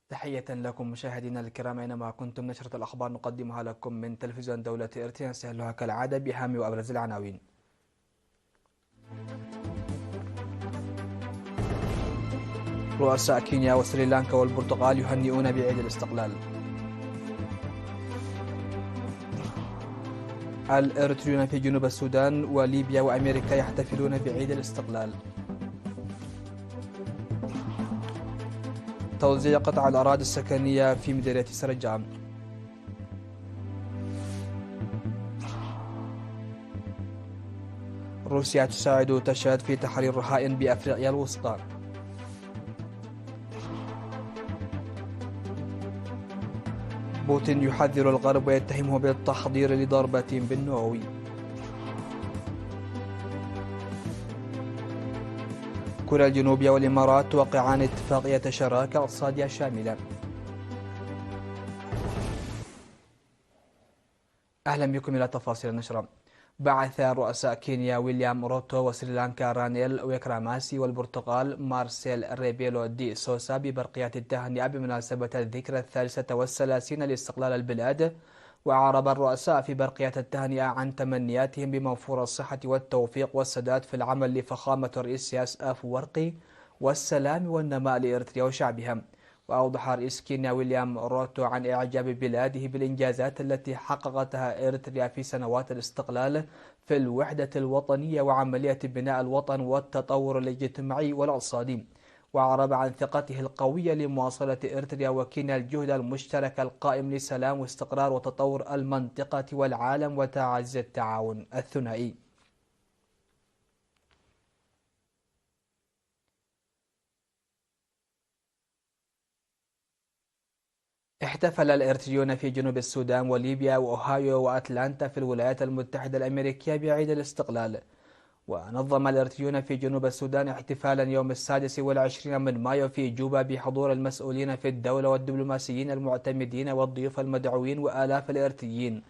تحية لكم مشاهدينا الكرام أينما كنتم. نشرة الأخبار نقدمها لكم من تلفزيون دولة إرتيا، نستهلها كالعادة بأهم وأبرز العناوين. رؤساء كينيا وسريلانكا والبرتغال يهنئون بعيد الاستقلال. الإريتريون في جنوب السودان وليبيا وأمريكا يحتفلون بعيد الاستقلال. توزيع قطع الأراضي السكنية في مديرية سرجان. روسيا تساعد تشاد في تحرير رهائن بأفريقيا الوسطى. بوتين يحذر الغرب ويتهمه بالتحضير لضربة بالنووي. كوريا الجنوبية والإمارات توقعان اتفاقية شراكة اقتصادية شاملة. أهلا بكم إلى تفاصيل النشرة. بعث رؤساء كينيا ويليام روتو وسريلانكا رانيل ويكراماسي والبرتغال مارسيل ريبيلو دي سوسا ببرقية التهنئة بمناسبة الذكرى 33 لاستقلال البلاد. وأعرب الرؤساء في برقية التهنئة عن تمنياتهم بموفور الصحة والتوفيق والسداد في العمل لفخامة الرئيس سياس أفورقي والسلام والنماء لإريتريا وشعبها. وأوضح رئيس كينيا ويليام روتو عن إعجاب بلاده بالإنجازات التي حققتها إريتريا في سنوات الاستقلال في الوحدة الوطنية وعملية بناء الوطن والتطور الاجتماعي والاقتصادي. وأعرب عن ثقته القوية لمواصلة إريتريا وكينيا الجهد المشترك القائم لسلام واستقرار وتطور المنطقة والعالم وتعزيز التعاون الثنائي. احتفل الإريتريون في جنوب السودان وليبيا وأوهايو وأتلانتا في الولايات المتحدة الأمريكية بعيد الاستقلال. ونظم الإريتريون في جنوب السودان احتفالا يوم 26 من مايو في جوبا بحضور المسؤولين في الدولة والدبلوماسيين المعتمدين والضيوف المدعوين وآلاف الإريتريين.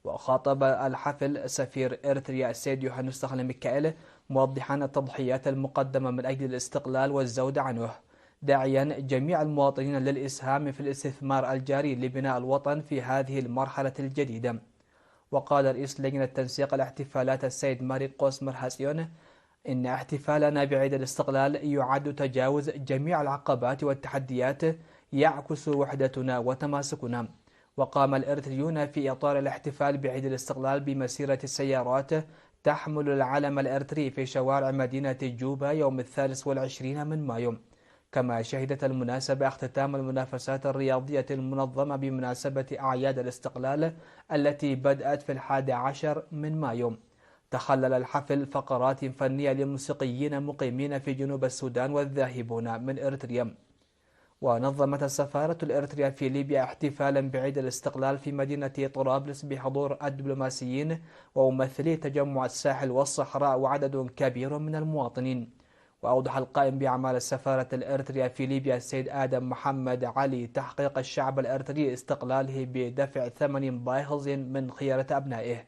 وخاطب الحفل سفير إريتريا السيد يوهانوس تخلة ميكائيل موضحا التضحيات المقدمة من أجل الاستقلال والزود عنه، داعيا جميع المواطنين للإسهام في الاستثمار الجاري لبناء الوطن في هذه المرحلة الجديدة. وقال رئيس لجنة تنسيق الاحتفالات السيد ماريقوس مرهاسيون إن احتفالنا بعيد الاستقلال يعد تجاوز جميع العقبات والتحديات يعكس وحدتنا وتماسكنا. وقام الإريتريون في إطار الاحتفال بعيد الاستقلال بمسيرة السيارات تحمل العلم الإريتري في شوارع مدينة جوبا يوم 23 من مايو. كما شهدت المناسبة اختتام المنافسات الرياضية المنظمة بمناسبة أعياد الاستقلال التي بدأت في 11 من مايو. تخلل الحفل فقرات فنية لموسيقيين مقيمين في جنوب السودان والذاهبون من إريتريا. ونظمت السفارة الإريترية في ليبيا احتفالا بعيد الاستقلال في مدينة طرابلس بحضور الدبلوماسيين وممثلي تجمع الساحل والصحراء وعدد كبير من المواطنين. وأوضح القائم بأعمال السفارة الإريترية في ليبيا السيد آدم محمد علي تحقيق الشعب الإريتري استقلاله بدفع ثمن باهظ من خيرة أبنائه.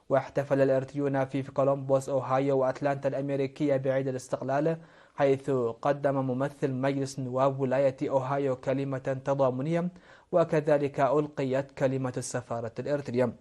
واحتفل الإريتريون في كولومبوس أوهايو وأتلانتا الأمريكية بعيد الاستقلال، حيث قدم ممثل مجلس نواب ولاية أوهايو كلمة تضامنية، وكذلك ألقيت كلمة السفارة الإريترية.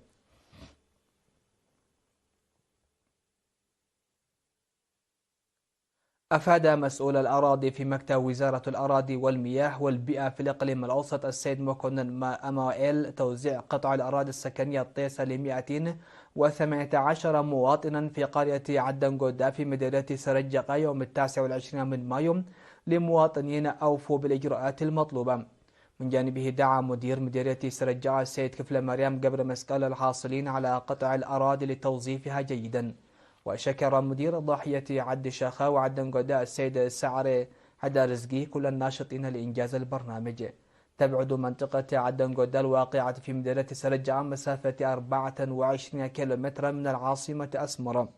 أفاد مسؤول الأراضي في مكتب وزارة الأراضي والمياه والبيئة في الإقليم الأوسط السيد مكونن أموائيل توزيع قطع الأراضي السكنية الطيسة ل218 مواطنا في قرية عدنقودا في مديرية سرجقة يوم 29 من مايو لمواطنين أوفوا بالإجراءات المطلوبة. من جانبه دعا مدير مديرية سرجقة السيد كفل مريم قبر مسكال الحاصلين على قطع الأراضي لتوظيفها جيدا. وشكر مدير ضاحية عد شاخا وعدنقودا السيد سعر حدا رزقي كل الناشطين لإنجاز البرنامج. تبعد منطقة عدنقودا الواقعة في مدينة سرجعة مسافة 24 كيلومترا من العاصمة أسمرة.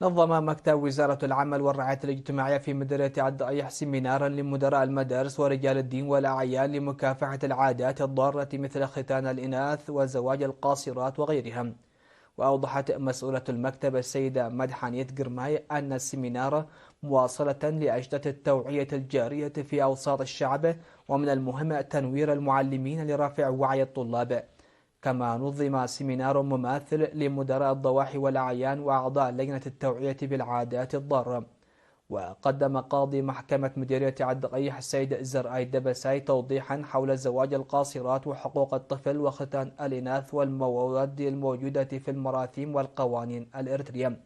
نظم مكتب وزارة العمل والرعاية الاجتماعية في مدينة عد أيح سيمينارا لمدراء المدارس ورجال الدين والأعيان لمكافحة العادات الضارة مثل ختان الإناث وزواج القاصرات وغيرها. وأوضحت مسؤولة المكتب السيدة مدحانيت قرماي أن السيمينار مواصلة لأجندة التوعية الجارية في أوساط الشعب، ومن المهم تنوير المعلمين لرفع وعي الطلاب. كما نظم سيمينار مماثل لمدراء الضواحي والأعيان وأعضاء لجنة التوعية بالعادات الضارة. وقدم قاضي محكمة مديرية الدقيح السيد زرآي دبساي توضيحا حول زواج القاصرات وحقوق الطفل وختان الإناث والمواد الموجودة في المراثيم والقوانين الإريترية.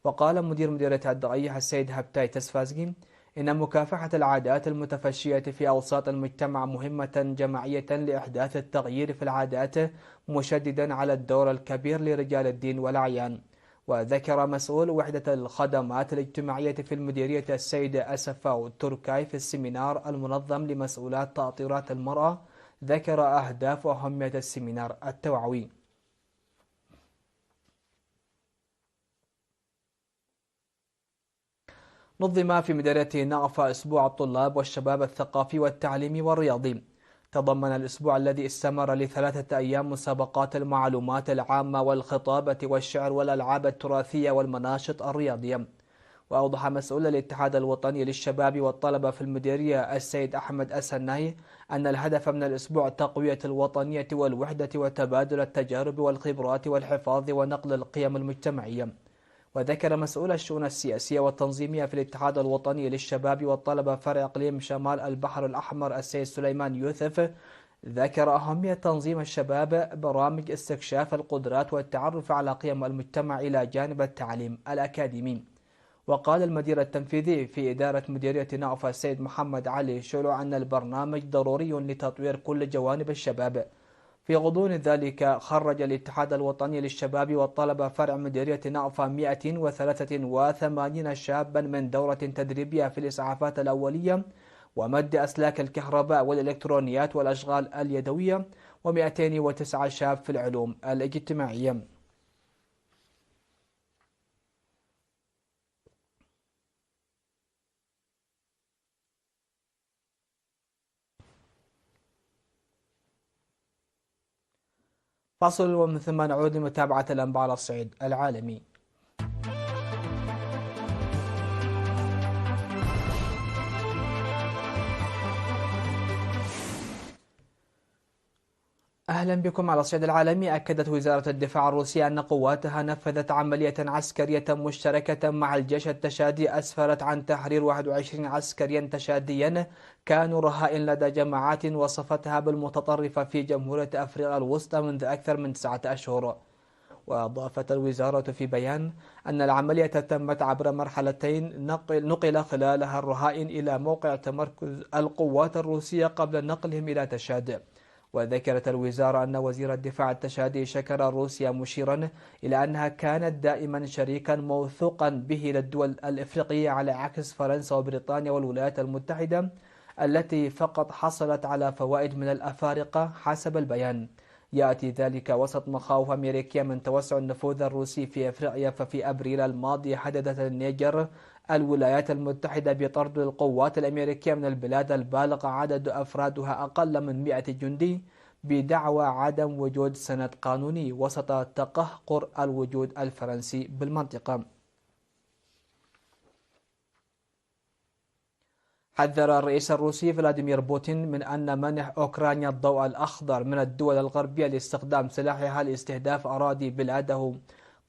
وقال مدير مديرية الدقيح السيد هبتاي تسفازجي إن مكافحة العادات المتفشية في أوساط المجتمع مهمة جماعية لإحداث التغيير في العادات، مشددا على الدور الكبير لرجال الدين والأعيان. وذكر مسؤول وحدة الخدمات الاجتماعية في المديرية السيد أسفاو تركاي في السيمينار المنظم لمسؤولات تأطيرات المرأة، ذكر أهداف وأهمية السيمينار التوعوي. نظم في مديرية نعفة أسبوع الطلاب والشباب الثقافي والتعليمي والرياضي. تضمن الأسبوع الذي استمر ل3 أيام مسابقات المعلومات العامة والخطابة والشعر والألعاب التراثية والمناشط الرياضية. وأوضح مسؤول الاتحاد الوطني للشباب والطلبة في المديرية السيد أحمد السناي أن الهدف من الأسبوع تقوية الوطنية والوحدة وتبادل التجارب والخبرات والحفاظ ونقل القيم المجتمعية. وذكر مسؤول الشؤون السياسية والتنظيمية في الاتحاد الوطني للشباب والطلبة فرع إقليم شمال البحر الأحمر السيد سليمان يوسف، ذكر أهمية تنظيم الشباب برامج استكشاف القدرات والتعرف على قيم المجتمع إلى جانب التعليم الأكاديمي. وقال المدير التنفيذي في إدارة مديرية نعفة السيد محمد علي شلو أن البرنامج ضروري لتطوير كل جوانب الشباب. في غضون ذلك خرج الاتحاد الوطني للشباب والطلبة فرع مديرية نعفة 183 شابا من دورة تدريبية في الإسعافات الأولية ومد أسلاك الكهرباء والإلكترونيات والأشغال اليدوية، و209 شاب في العلوم الاجتماعية. فصل ومن ثم نعود لمتابعة الأنباء على الصعيد العالمي. أهلا بكم على الصعيد العالمي. أكدت وزارة الدفاع الروسية أن قواتها نفذت عملية عسكرية مشتركة مع الجيش التشادي أسفرت عن تحرير 21 عسكريا تشاديا كانوا رهائن لدى جماعات وصفتها بالمتطرفة في جمهورية أفريقيا الوسطى منذ أكثر من 9 أشهر. وأضافت الوزارة في بيان أن العملية تمت عبر مرحلتين نقل خلالها الرهائن إلى موقع تمركز القوات الروسية قبل نقلهم إلى تشاد. وذكرت الوزارة أن وزير الدفاع التشادي شكر روسيا مشيرا إلى أنها كانت دائما شريكا موثوقا به للدول الإفريقية على عكس فرنسا وبريطانيا والولايات المتحدة التي فقط حصلت على فوائد من الأفارقة حسب البيان. يأتي ذلك وسط مخاوف أمريكية من توسع النفوذ الروسي في أفريقيا. ففي أبريل الماضي هددت النيجر الولايات المتحدة بطرد القوات الأمريكية من البلاد البالغ عدد أفرادها أقل من 100 جندي بدعوى عدم وجود سند قانوني وسط تقهقر الوجود الفرنسي بالمنطقة. حذر الرئيس الروسي فلاديمير بوتين من أن منح أوكرانيا الضوء الأخضر من الدول الغربية لاستخدام سلاحها لاستهداف أراضي بلاده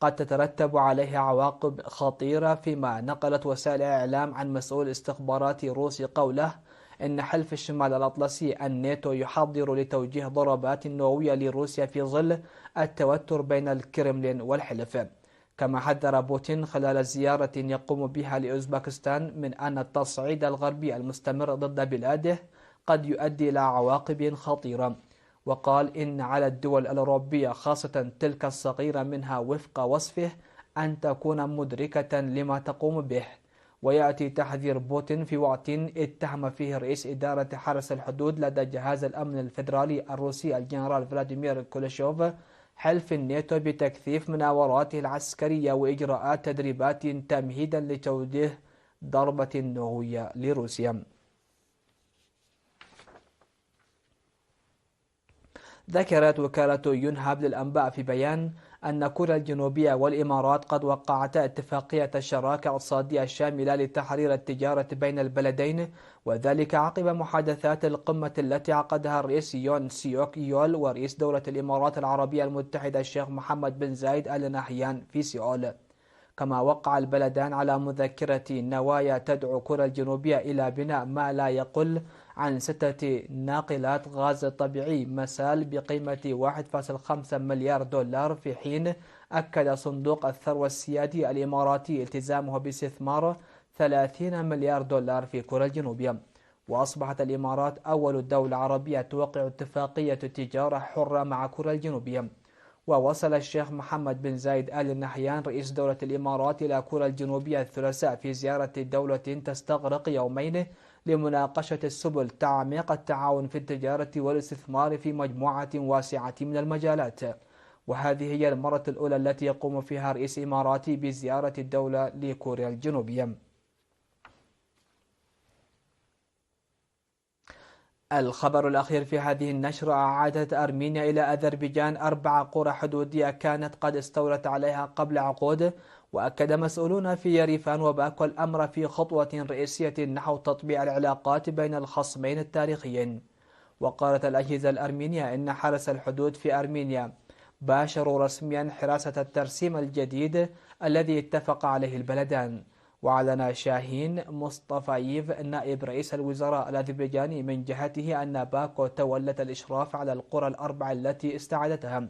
قد تترتب عليها عواقب خطيرة. فيما نقلت وسائل الإعلام عن مسؤول استخباراتي روسي قوله إن حلف الشمال الأطلسي الناتو يحضر لتوجيه ضربات نووية لروسيا في ظل التوتر بين الكرملين والحلف. كما حذر بوتين خلال زيارة يقوم بها لأوزبكستان من أن التصعيد الغربي المستمر ضد بلاده قد يؤدي إلى عواقب خطيرة. وقال إن على الدول الأوروبية خاصة تلك الصغيرة منها وفق وصفه أن تكون مدركة لما تقوم به. ويأتي تحذير بوتين في وقت اتهم فيه رئيس إدارة حرس الحدود لدى جهاز الأمن الفيدرالي الروسي الجنرال فلاديمير كوليشوف حلف الناتو بتكثيف مناوراته العسكرية وإجراءات تدريبات تمهيدا لتوجيه ضربة نووية لروسيا. ذكرت وكالة يونهاب للأنباء في بيان أن كوريا الجنوبية والإمارات قد وقعتا اتفاقية شراكة اقتصادية شاملة لتحرير التجارة بين البلدين، وذلك عقب محادثات القمة التي عقدها الرئيس يون سيوك يول ورئيس دولة الإمارات العربية المتحدة الشيخ محمد بن زايد آل نهيان في سيول. كما وقع البلدان على مذكرة نوايا تدعو كوريا الجنوبية إلى بناء ما لا يقل عن 6 ناقلات غاز طبيعي مسال بقيمة 1.5 مليار دولار، في حين أكد صندوق الثروة السيادي الإماراتي التزامه باستثمار 30 مليار دولار في كوريا الجنوبية. وأصبحت الإمارات أول دولة عربية توقع اتفاقية تجارة حرة مع كوريا الجنوبية. ووصل الشيخ محمد بن زايد آل نهيان رئيس دولة الإمارات إلى كوريا الجنوبية الثلاثاء في زيارة دولة تستغرق يومين لمناقشة السبل تعميق التعاون في التجارة والاستثمار في مجموعة واسعة من المجالات. وهذه هي المرة الأولى التي يقوم فيها رئيس إماراتي بزيارة الدولة لكوريا الجنوبية. الخبر الأخير في هذه النشرة: أعادت أرمينيا إلى أذربيجان 4 قرى حدودية كانت قد استولت عليها قبل عقود. وأكد مسؤولون في يريفان وباكو الأمر في خطوة رئيسية نحو تطبيع العلاقات بين الخصمين التاريخيين. وقالت الأجهزة الأرمينية إن حرس الحدود في أرمينيا باشروا رسميا حراسة الترسيم الجديد الذي اتفق عليه البلدان. وأعلن شاهين مصطفايف نائب رئيس الوزراء الأذربيجاني من جهته أن باكو تولت الإشراف على القرى ال4 التي استعادتها.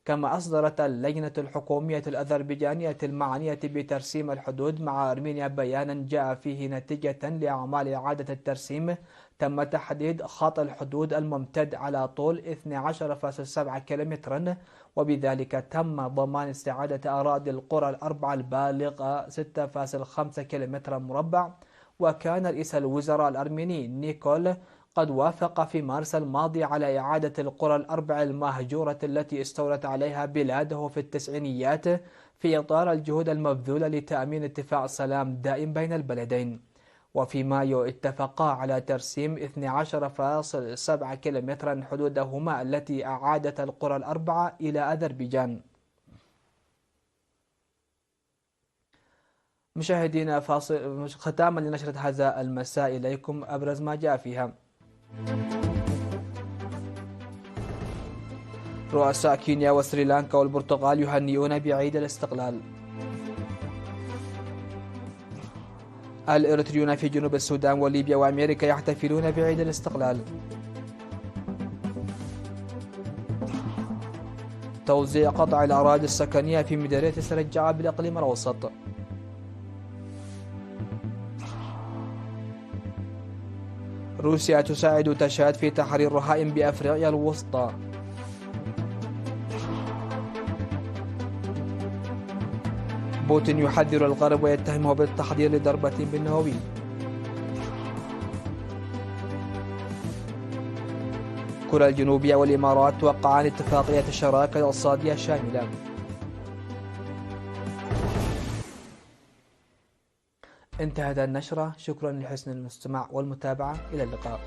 كما أصدرت اللجنة الحكومية الأذربيجانية المعنية بترسيم الحدود مع أرمينيا بيانا جاء فيه نتيجة لأعمال إعادة الترسيم تم تحديد خط الحدود الممتد على طول 12.7 كيلومترا، وبذلك تم ضمان استعادة أراضي القرى ال4 البالغة 6.5 كيلومترا مربع. وكان رئيس الوزراء الأرميني نيكول قد وافق في مارس الماضي على إعادة القرى ال4 المهجورة التي استولت عليها بلاده في التسعينيات في إطار الجهود المبذولة لتأمين اتفاق سلام دائم بين البلدين. وفي مايو اتفقا على ترسيم 12.7 كيلومترا حدودهما التي أعادت القرى ال4 إلى أذربيجان. مشاهدينا، ختاما لنشرة هذا المساء إليكم أبرز ما جاء فيها. رؤساء كينيا وسريلانكا والبرتغال يهنئون بعيد الاستقلال. الإريتريون في جنوب السودان وليبيا وأمريكا يحتفلون بعيد الاستقلال. توزيع قطع الأراضي السكنية في مديرية سرجعة بالإقليم الأوسط. روسيا تساعد تشاد في تحرير رهائن بأفريقيا الوسطى. بوتين يحذر الغرب ويتهمه بالتحضير لضربة بالنووي. كوريا الجنوبية والإمارات توقعان اتفاقية شراكة اقتصادية شاملة. انتهت النشرة، شكرا لحسن الاستماع والمتابعة، إلى اللقاء.